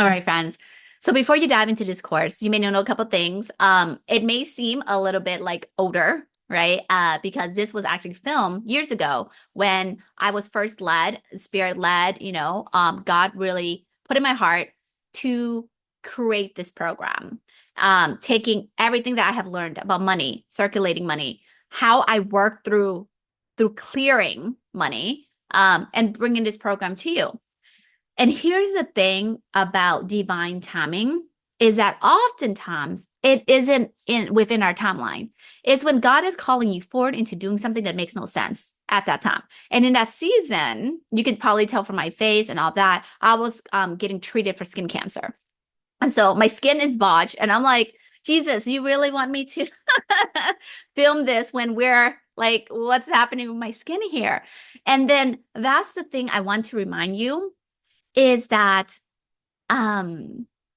All right, friends. So before you dive into this course, you may know a couple things. It may seem a little bit like older, right? Because this was actually filmed years ago when I was first led, spirit led, God really put in my heart to create this program. Taking everything that I have learned about money, circulating money, how I work through clearing money, and bringing this program to you. And here's the thing about divine timing is that oftentimes it isn't in within our timeline. It's when God is calling you forward into doing something that makes no sense at that time. And in that season, you could probably tell from my face and all that, I was getting treated for skin cancer. And so my skin is botched. And I'm like, Jesus, you really want me to film this when we're like, what's happening with my skin here? And then that's the thing I want to remind you is that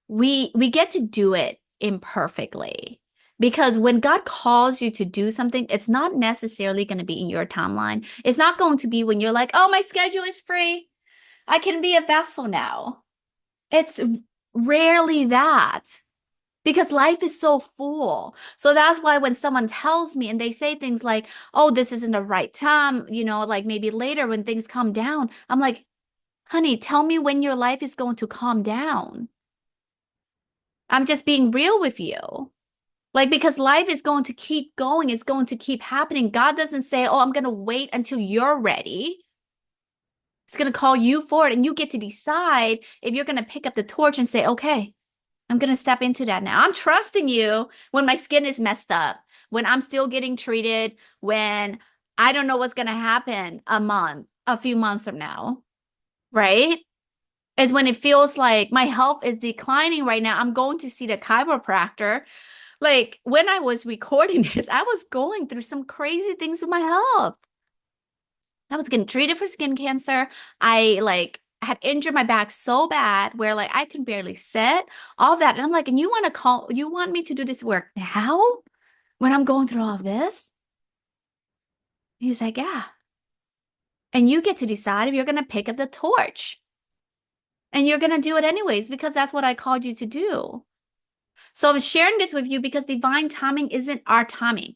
we get to do it imperfectly because when God calls you to do something, it's not necessarily going to be in your timeline. It's not going to be when you're like, oh, my schedule is free. I can be a vessel now. It's rarely that because life is so full. So that's why when someone tells me and they say things like, oh, this isn't the right time, like maybe later when things calm down, I'm like, honey, tell me when your life is going to calm down. I'm just being real with you. Like, because life is going to keep going, it's going to keep happening. God doesn't say, oh, I'm going to wait until you're ready. It's going to call you forward, and you get to decide if you're going to pick up the torch and say, okay, I'm going to step into that now. I'm trusting you when my skin is messed up, when I'm still getting treated, when I don't know what's going to happen a few months from now, right? Is when it feels like my health is declining right now. I'm going to see the chiropractor. Like when I was recording this, I was going through some crazy things with my health. I was getting treated for skin cancer. I had injured my back so bad where like I can barely sit, all that. And I'm like, and you want me to do this work now when I'm going through all this? He's like, yeah. And you get to decide if you're going to pick up the torch. And you're going to do it anyways because that's what I called you to do. So I'm sharing this with you because divine timing isn't our timing.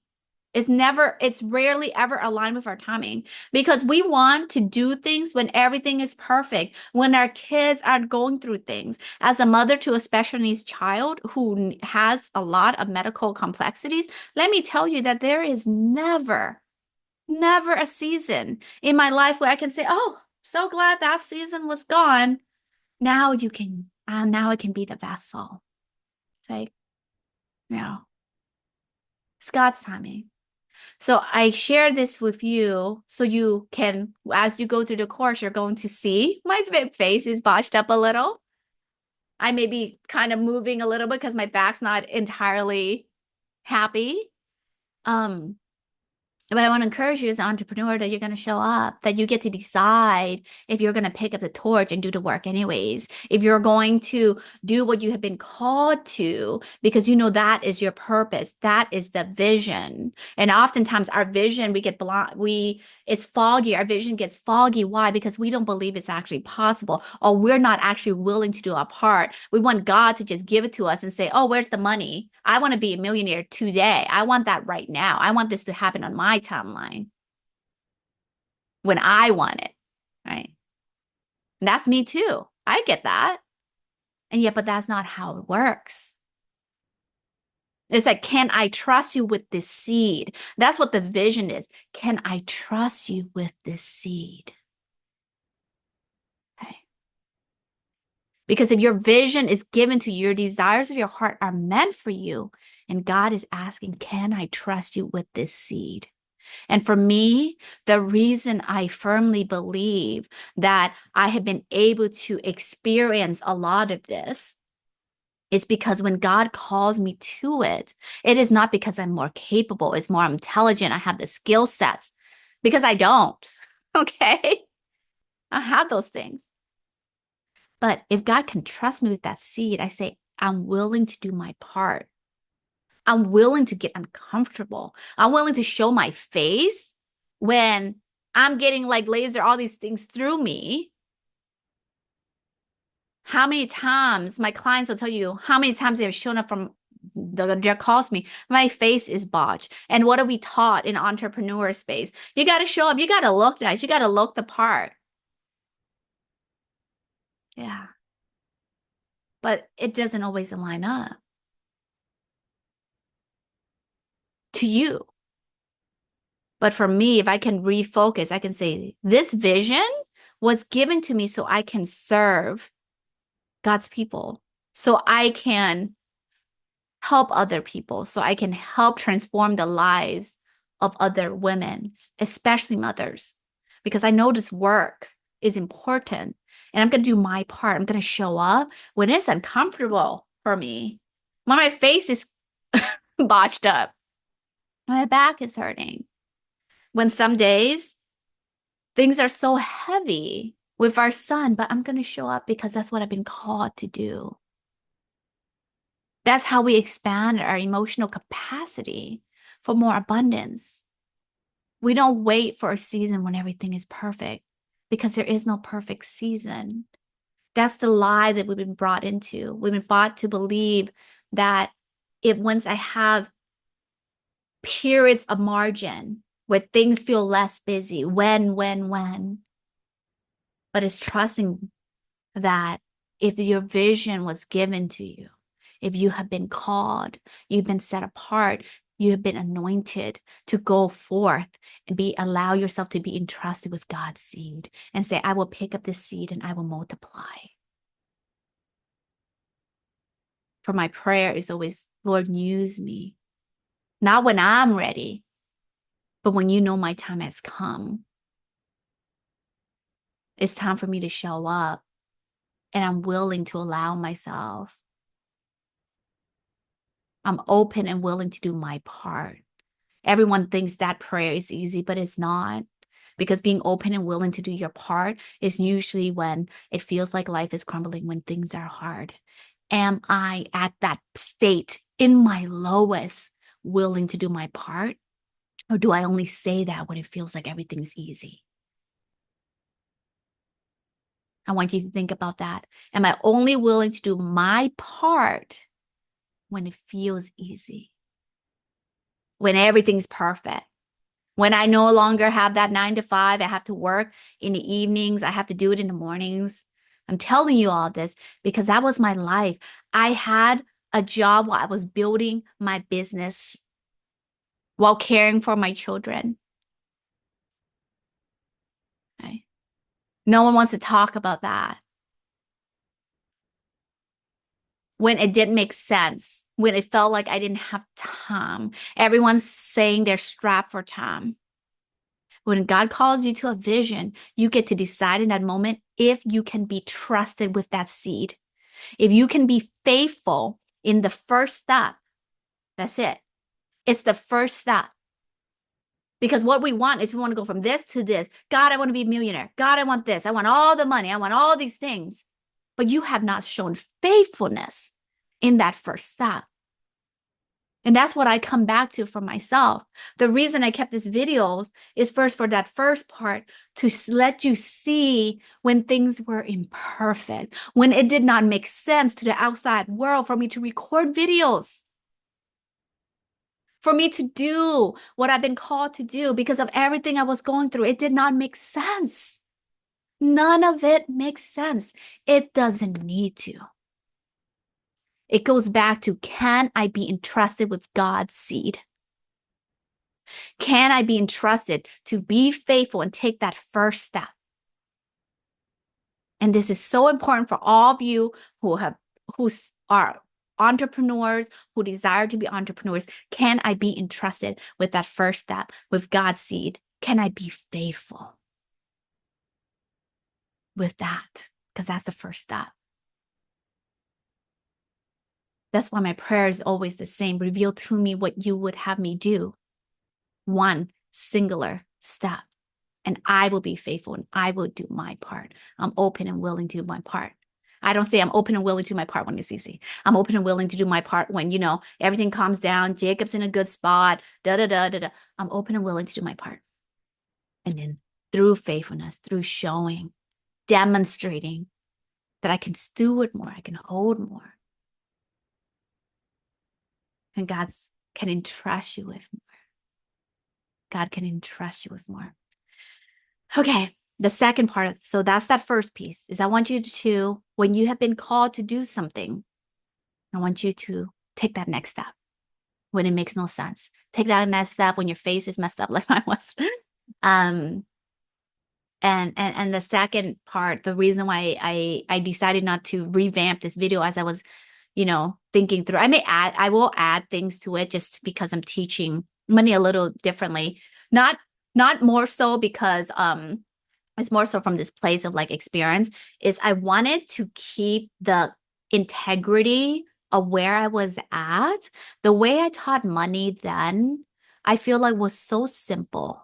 It's rarely ever aligned with our timing because we want to do things when everything is perfect, when our kids are going through things. As a mother to a special needs child who has a lot of medical complexities, let me tell you that there is never a season in my life where I can say, oh, so glad that season was gone. Now I can be the vessel. It's like, no, it's God's timing. So I share this with you so you can, as you go through the course, you're going to see my face is botched up a little. I may be kind of moving a little bit because my back's not entirely happy. Um, But I want to encourage you as an entrepreneur that you're going to show up, that you get to decide if you're going to pick up the torch and do the work anyways. If you're going to do what you have been called to, because you know that is your purpose. That is the vision. And oftentimes our vision, we get blind, it's foggy. Our vision gets foggy. Why? Because we don't believe it's actually possible, or we're not actually willing to do our part. We want God to just give it to us and say, oh, where's the money? I want to be a millionaire today. I want that right now. I want this to happen on my timeline when I want it, right? And that's me too. I get that. And yet, but that's not how it works. It's like, can I trust you with this seed? That's what the vision is. Can I trust you with this seed? Okay. Because if your vision is given to you, your desires of your heart are meant for you, and God is asking, can I trust you with this seed? And for me, the reason I firmly believe that I have been able to experience a lot of this is because when God calls me to it, it is not because I'm more capable, it's more intelligent, I have the skill sets, because I don't. Okay? I have those things. But if God can trust me with that seed, I say, I'm willing to do my part. I'm willing to get uncomfortable. I'm willing to show my face when I'm getting like laser, all these things through me. How many times my clients will tell you how many times they've shown up from their calls me, my face is botched. And what are we taught in entrepreneur space? You got to show up. You got to look nice. You got to look the part. Yeah. But it doesn't always line up to you. But for me, if I can refocus, I can say, this vision was given to me so I can serve God's people, so I can help other people, so I can help transform the lives of other women, especially mothers, because I know this work is important and I'm going to do my part. I'm going to show up when it's uncomfortable for me, when my face is botched up, my back is hurting, when some days things are so heavy with our son, but I'm going to show up because that's what I've been called to do. That's how we expand our emotional capacity for more abundance. We don't wait for a season when everything is perfect because there is no perfect season. That's the lie that we've been brought into. We've been brought to believe that once I have periods of margin where things feel less busy, when. But it's trusting that if your vision was given to you, if you have been called, you've been set apart, you have been anointed to go forth and allow yourself to be entrusted with God's seed and say, I will pick up this seed and I will multiply. For my prayer is always, Lord, use me. Not when I'm ready, but when you know my time has come. It's time for me to show up, and I'm willing to allow myself. I'm open and willing to do my part. Everyone thinks that prayer is easy, but it's not. Because being open and willing to do your part is usually when it feels like life is crumbling, when things are hard. Am I at that state in my lowest, willing to do my part? Or do I only say that when it feels like everything's easy? I want you to think about that. Am I only willing to do my part when it feels easy? When everything's perfect? When I no longer have that 9 to 5, I have to work in the evenings, I have to do it in the mornings. I'm telling you all this because that was my life. I had a job while I was building my business, while caring for my children. Okay? No one wants to talk about that. When it didn't make sense, when it felt like I didn't have time. Everyone's saying they're strapped for time. When God calls you to a vision, you get to decide in that moment if you can be trusted with that seed. If you can be faithful in the first step, that's it. It's the first step. Because what we want is we want to go from this to this. God, I want to be a millionaire. God, I want this. I want all the money. I want all these things. But you have not shown faithfulness in that first step. And that's what I come back to for myself. The reason I kept this video is first for that first part to let you see when things were imperfect, when it did not make sense to the outside world for me to record videos, for me to do what I've been called to do because of everything I was going through. It did not make sense. None of it makes sense. It doesn't need to. It goes back to, can I be entrusted with God's seed? Can I be entrusted to be faithful and take that first step? And this is so important for all of you who are entrepreneurs, who desire to be entrepreneurs. Can I be entrusted with that first step, with God's seed? Can I be faithful with that? Because that's the first step. That's why my prayer is always the same. Reveal to me what you would have me do. One singular step. And I will be faithful and I will do my part. I'm open and willing to do my part. I don't say I'm open and willing to do my part when it's easy. I'm open and willing to do my part when, everything calms down. Jacob's in a good spot. I'm open and willing to do my part. And then through faithfulness, through showing, demonstrating, that I can steward more, I can hold more. And God can entrust you with more. God can entrust you with more. Okay, the second part, so that's that first piece, is I want you to, when you have been called to do something, I want you to take that next step when it makes no sense. Take that next step when your face is messed up like mine was. Um, and the second part, the reason why I decided not to revamp this video as I was, thinking through, I will add things to it just because I'm teaching money a little differently. Not more so because it's more so from this place of like experience, is I wanted to keep the integrity of where I was at. The way I taught money then, I feel like was so simple.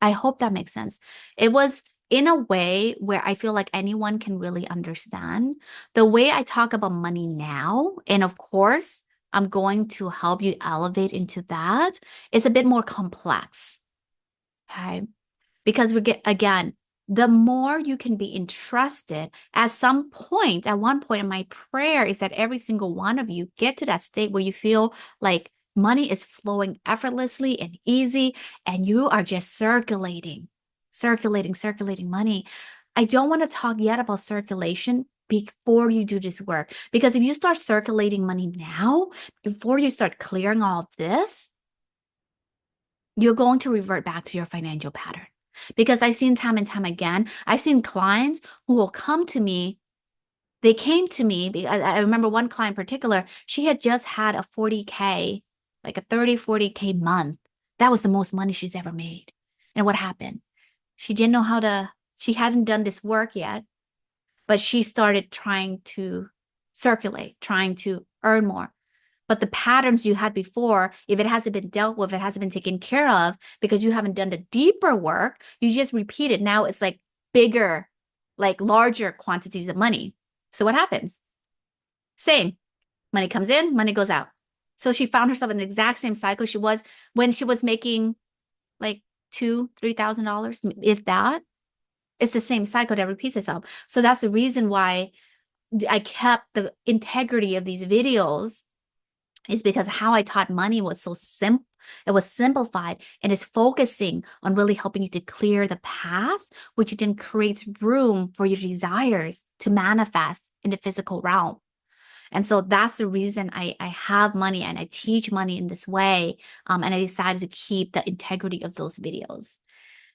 I hope that makes sense. It was in a way where I feel like anyone can really understand. The way I talk about money now, and of course, I'm going to help you elevate into that, is a bit more complex. Okay. Because again, the more you can be entrusted, at one point in my prayer is that every single one of you get to that state where you feel like money is flowing effortlessly and easy, and you are just circulating money. I don't want to talk yet about circulation before you do this work, because if you start circulating money now, before you start clearing all of this, you're going to revert back to your financial pattern. Because I've seen time and time again, I've seen clients who will come to me. They came to me because I remember one client in particular, she had just had a 40K, like a 40K month. That was the most money she's ever made. And what happened? She didn't know she hadn't done this work yet, but she started trying to circulate, trying to earn more. But the patterns you had before, if it hasn't been dealt with, it hasn't been taken care of because you haven't done the deeper work, you just repeat it. Now it's like bigger, like larger quantities of money. So what happens? Same. Money comes in, money goes out. So she found herself in the exact same cycle she was when she was making like $2,000, $3,000, if that. It's the same cycle that repeats itself. So that's the reason why I kept the integrity of these videos, is because how I taught money was so simple. It was simplified and is focusing on really helping you to clear the past, which then creates room for your desires to manifest in the physical realm. And so that's the reason I have money and I teach money in this way. And I decided to keep the integrity of those videos.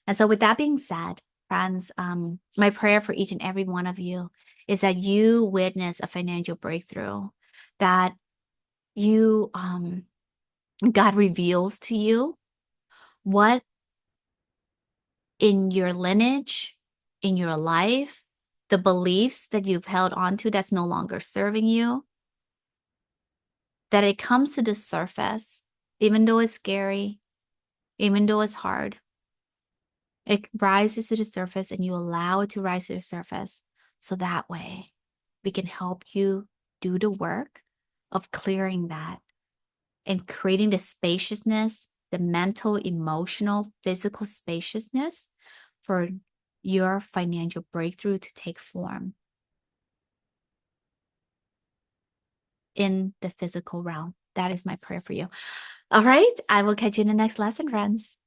And so with that being said, friends, my prayer for each and every one of you is that you witness a financial breakthrough, that God reveals to you what in your lineage, in your life, the beliefs that you've held on to that's no longer serving you, that it comes to the surface, even though it's scary, even though it's hard. It rises to the surface and you allow it to rise to the surface. So that way we can help you do the work of clearing that and creating the spaciousness, the mental, emotional, physical spaciousness for your financial breakthrough to take form in the physical realm. That is my prayer for you. All right. I will catch you in the next lesson, friends.